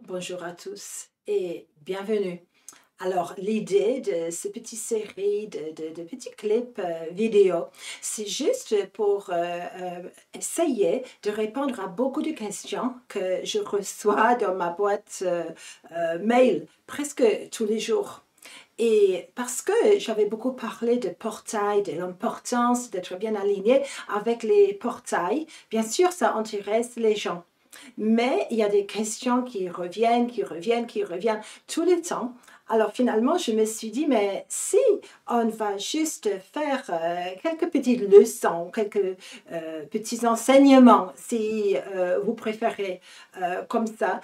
Bonjour à tous et bienvenue. Alors, l'idée de ces petites séries de petits clips vidéo, c'est juste pour essayer de répondre à beaucoup de questions que je reçois dans ma boîte mail presque tous les jours. Et parce que j'avais beaucoup parlé de portail, de l'importance d'être bien aligné avec les portails, bien sûr, ça intéresse les gens. Mais il y a des questions qui reviennent, qui reviennent, qui reviennent tout le temps. Alors finalement, je me suis dit, mais si on va juste faire quelques petites leçons, quelques petits enseignements, si vous préférez comme ça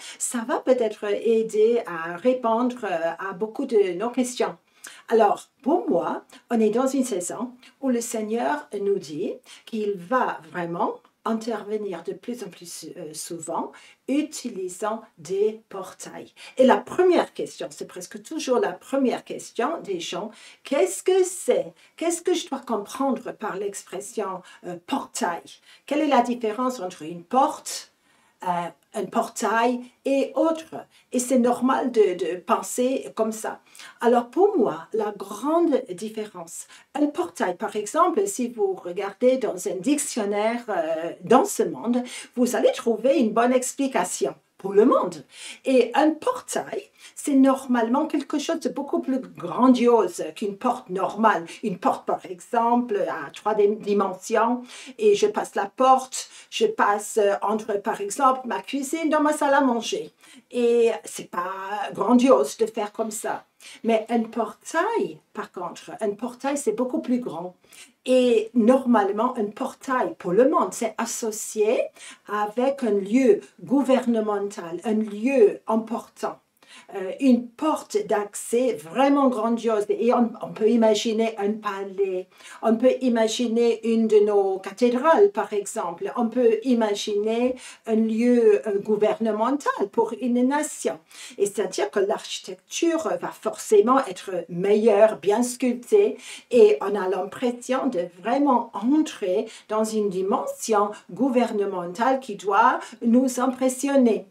va peut-être aider à répondre à beaucoup de nos questions. Alors, pour moi, on est dans une saison où le Seigneur nous dit qu'il va vraiment intervenir de plus en plus souvent utilisant des portails. Et la première question, c'est presque toujours la première question des gens, qu'est-ce que c'est? Qu'est-ce que je dois comprendre par l'expression portail? Quelle est la différence entre une porte, un portail et autre? Et c'est normal de penser comme ça. Alors pour moi, la grande différence, un portail par exemple, si vous regardez dans un dictionnaire dans ce monde, vous allez trouver une bonne explication pour le monde. Et un portail, c'est normalement quelque chose de beaucoup plus grandiose qu'une porte normale. Une porte, par exemple, à 3 dimensions, et je passe la porte, je passe entre, par exemple, ma cuisine dans ma salle à manger. Et c'est pas grandiose de faire comme ça. Mais un portail, par contre, un portail, c'est beaucoup plus grand. Et normalement, un portail pour le monde, c'est associé avec un lieu gouvernemental, un lieu important. Une porte d'accès vraiment grandiose. Et on peut imaginer un palais, on peut imaginer une de nos cathédrales, par exemple. On peut imaginer un lieu gouvernemental pour une nation. Et c'est-à-dire que l'architecture va forcément être meilleure, bien sculptée, et on a l'impression de vraiment entrer dans une dimension gouvernementale qui doit nous impressionner.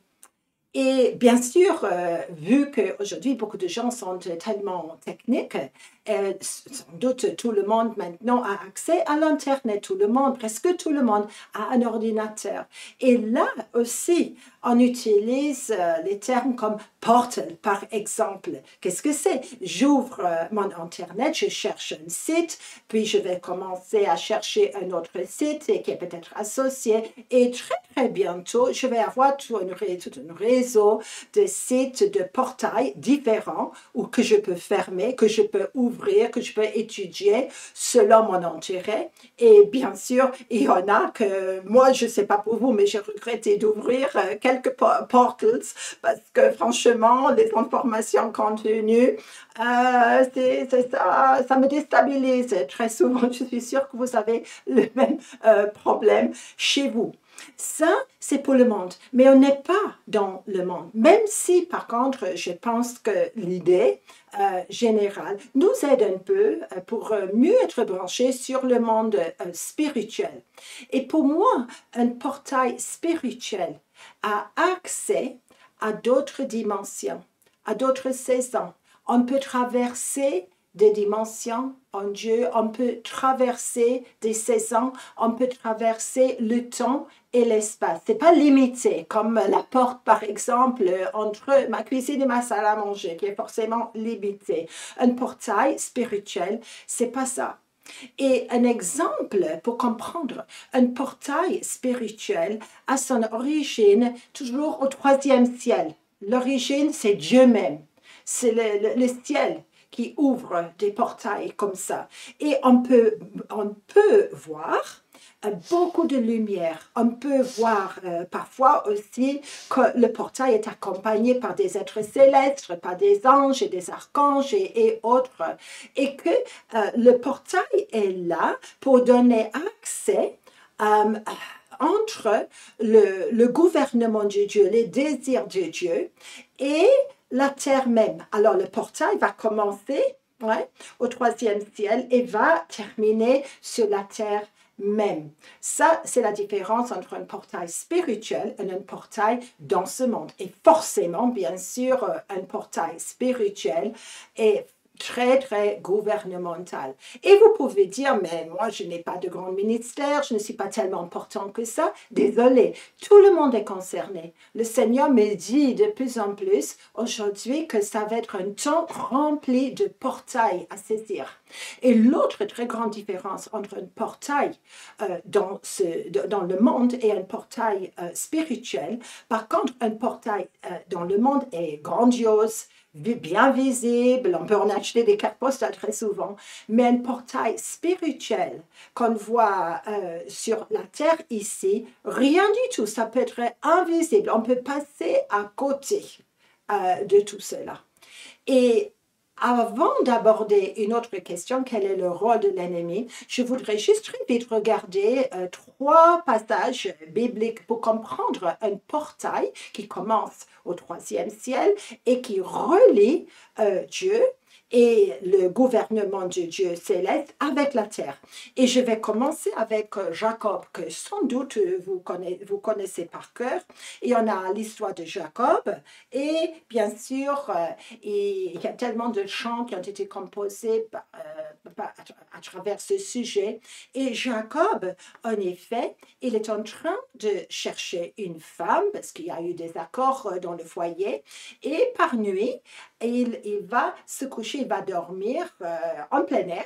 Et bien sûr, vu qu'aujourd'hui beaucoup de gens sont tellement techniques, sans doute tout le monde maintenant a accès à l'Internet, tout le monde, presque tout le monde a un ordinateur. Et là aussi, on utilise les termes comme portal, par exemple. Qu'est-ce que c'est? J'ouvre mon Internet, je cherche un site, puis je vais commencer à chercher un autre site et qui est peut-être associé. Et très, très bientôt, je vais avoir tout un réseau de sites, de portails différents ou que je peux fermer, que je peux ouvrir, que je peux étudier selon mon intérêt. Et bien sûr, il y en a que moi, je ne sais pas pour vous, mais j'ai regretté d'ouvrir quelques portals parce que franchement, les informations contenues, ça me déstabilise très souvent. Je suis sûre que vous avez le même problème chez vous. Ça, c'est pour le monde, mais on n'est pas dans le monde. Même si, par contre, je pense que l'idée générale nous aide un peu pour mieux être branchés sur le monde spirituel. Et pour moi, un portail spirituel a accès à d'autres dimensions, à d'autres saisons. On peut traverser des dimensions en Dieu, on peut traverser des saisons, on peut traverser le temps et l'espace. Ce n'est pas limité, comme la porte, par exemple, entre ma cuisine et ma salle à manger, qui est forcément limitée. Un portail spirituel, c'est pas ça. Et un exemple pour comprendre, un portail spirituel a son origine toujours au troisième ciel. L'origine, c'est Dieu même. C'est le ciel qui ouvre des portails comme ça. Et on peut voir beaucoup de lumière. On peut voir parfois aussi que le portail est accompagné par des êtres célestes, par des anges et des archanges et autres. Et que le portail est là pour donner accès entre le gouvernement de Dieu, les désirs de Dieu et la terre même. Alors le portail va commencer au troisième ciel et va terminer sur la terre même. Ça, c'est la différence entre un portail spirituel et un portail dans ce monde. Et forcément, bien sûr, un portail spirituel est très, très gouvernemental. Et vous pouvez dire, mais moi, je n'ai pas de grand ministère, je ne suis pas tellement important que ça. Désolé, tout le monde est concerné. Le Seigneur me dit de plus en plus aujourd'hui que ça va être un temps rempli de portails à saisir. Et l'autre très grande différence entre un portail dans le monde et un portail spirituel, par contre, un portail dans le monde est grandiose, bien visible, on peut en acheter des cartes postales très souvent, mais un portail spirituel qu'on voit sur la terre ici, rien du tout, ça peut être invisible, on peut passer à côté de tout cela. Et avant d'aborder une autre question, quel est le rôle de l'ennemi, je voudrais juste très vite regarder 3 passages bibliques pour comprendre un portail qui commence au 3e ciel et qui relie Dieu et le gouvernement de Dieu céleste avec la terre. Et je vais commencer avec Jacob, que sans doute vous connaissez par cœur. Et on a l'histoire de Jacob. Et bien sûr, il y a tellement de chants qui ont été composés à travers ce sujet. Et Jacob, en effet, il est en train de chercher une femme, parce qu'il y a eu des accords dans le foyer. Et par nuit, il va se coucher, il va dormir en plein air,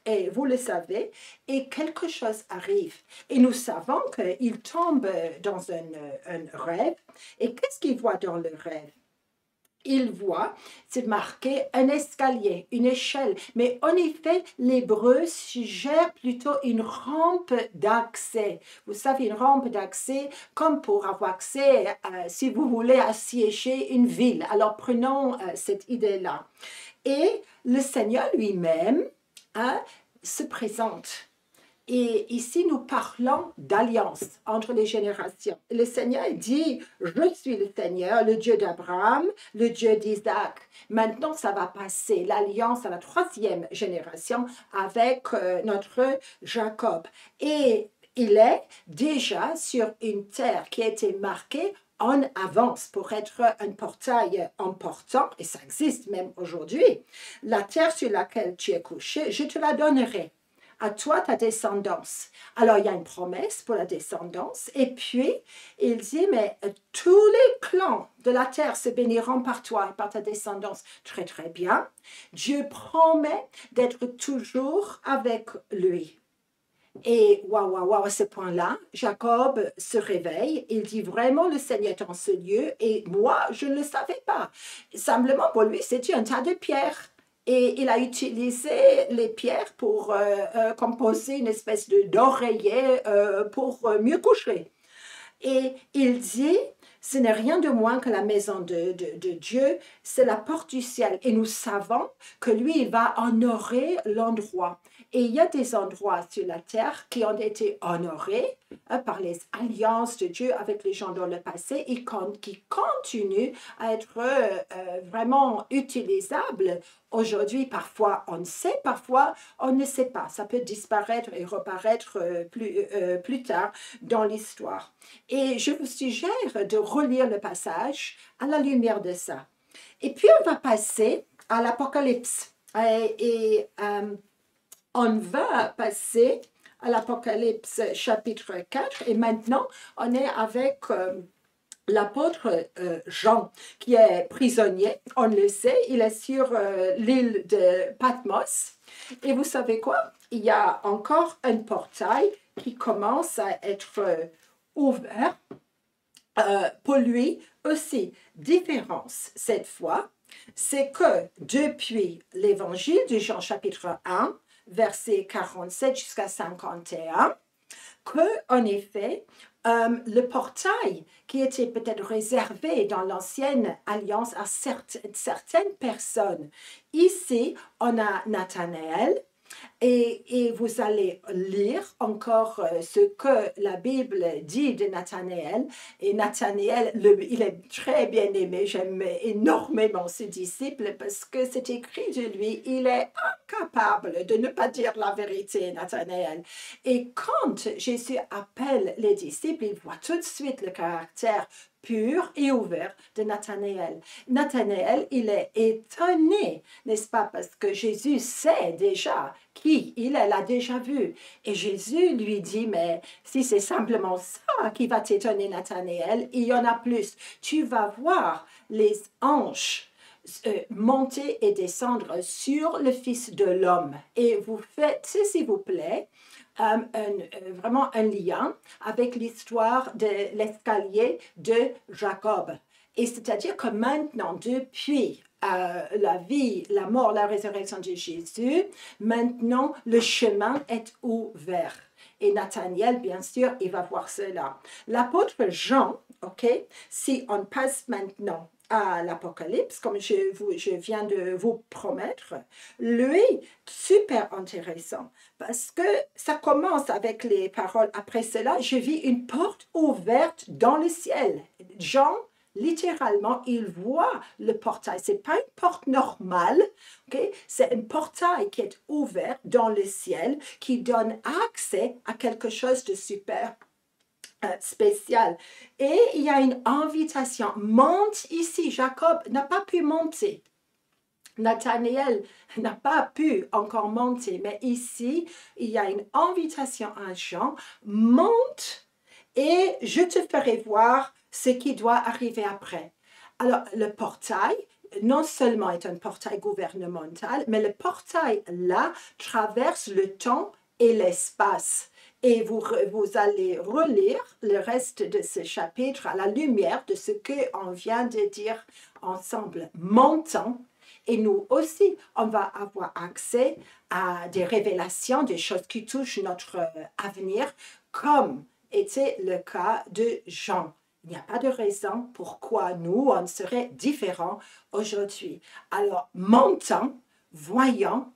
et vous le savez, et quelque chose arrive. Et nous savons qu'il tombe dans un rêve. Et qu'est-ce qu'il voit dans le rêve? Il voit, c'est marqué un escalier, une échelle. Mais en effet, l'hébreu suggère plutôt une rampe d'accès. Vous savez, une rampe d'accès comme pour avoir accès, si vous voulez, assiéger une ville. Alors prenons cette idée-là. Et le Seigneur lui-même se présente. Et ici, nous parlons d'alliance entre les générations. Le Seigneur dit, je suis le Seigneur, le Dieu d'Abraham, le Dieu d'Isaac. Maintenant, ça va passer, l'alliance à la 3e génération avec notre Jacob. Et il est déjà sur une terre qui a été marquée en avance pour être un portail important, et ça existe même aujourd'hui. La terre sur laquelle tu es couché, je te la donnerai. À toi, ta descendance. Alors, il y a une promesse pour la descendance. Et puis, il dit, mais tous les clans de la terre se béniront par toi et par ta descendance. Très, très bien. Dieu promet d'être toujours avec lui. Et waouh, à ce point-là, Jacob se réveille. Il dit vraiment, le Seigneur est en ce lieu. Et moi, je ne le savais pas. Simplement, pour lui, c'était un tas de pierres. Et il a utilisé les pierres pour composer une espèce d'oreiller pour mieux coucher. Et il dit, ce n'est rien de moins que la maison de Dieu, c'est la porte du ciel. Et nous savons que lui, il va honorer l'endroit. Et il y a des endroits sur la terre qui ont été honorés par les alliances de Dieu avec les gens dans le passé et qui continuent à être vraiment utilisables aujourd'hui. Parfois, on sait, parfois, on ne sait pas. Ça peut disparaître et reparaître plus tard dans l'histoire. Et je vous suggère de relire le passage à la lumière de ça. Et puis, on va passer à l'Apocalypse. On va passer à l'Apocalypse chapitre 4 et maintenant on est avec l'apôtre Jean qui est prisonnier, on le sait, il est sur l'île de Patmos et vous savez quoi? Il y a encore un portail qui commence à être ouvert pour lui aussi. Différence cette fois, c'est que depuis l'évangile de Jean chapitre 1, versets 47 jusqu'à 51, qu'en effet, le portail qui était peut-être réservé dans l'ancienne alliance à certaines personnes. Ici, on a Nathanaël Et vous allez lire encore ce que la Bible dit de Nathanaël. Et Nathanaël, il est très bien aimé. J'aime énormément ce disciple parce que c'est écrit de lui. Il est incapable de ne pas dire la vérité, Nathanaël. Et quand Jésus appelle les disciples, il voit tout de suite le caractère pur et ouvert de Nathanaël. Nathanaël, il est étonné, n'est-ce pas, parce que Jésus sait déjà qui il est, l'a déjà vu. Et Jésus lui dit, mais si c'est simplement ça qui va t'étonner, Nathanaël, il y en a plus. Tu vas voir les anges monter et descendre sur le Fils de l'homme. Et vous faites, s'il vous plaît, vraiment un lien avec l'histoire de l'escalier de Jacob. Et c'est-à-dire que maintenant, depuis la vie, la mort, la résurrection de Jésus, maintenant le chemin est ouvert. Et Nathanaël, bien sûr, il va voir cela. L'apôtre Jean, ok, si on passe maintenant à l'Apocalypse, comme je viens de vous promettre, lui, super intéressant, parce que ça commence avec les paroles. Après cela, je vis une porte ouverte dans le ciel. Jean, littéralement, il voit le portail. Ce n'est pas une porte normale, okay? C'est un portail qui est ouvert dans le ciel, qui donne accès à quelque chose de super spécial. Et il y a une invitation. Monte ici. Jacob n'a pas pu monter. Nathanaël n'a pas pu encore monter. Mais ici, il y a une invitation à Jean. Monte et je te ferai voir ce qui doit arriver après. Alors, le portail, non seulement est un portail gouvernemental, mais le portail là traverse le temps et l'espace. Et vous allez relire le reste de ce chapitre à la lumière de ce qu'on vient de dire ensemble. Montons. Et nous aussi, on va avoir accès à des révélations, des choses qui touchent notre avenir, comme était le cas de Jean. Il n'y a pas de raison pourquoi nous, on serait différents aujourd'hui. Alors, montons, voyons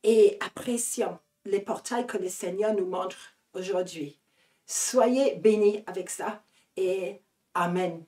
et apprécions les portails que le Seigneur nous montre aujourd'hui. Soyez bénis avec ça et Amen.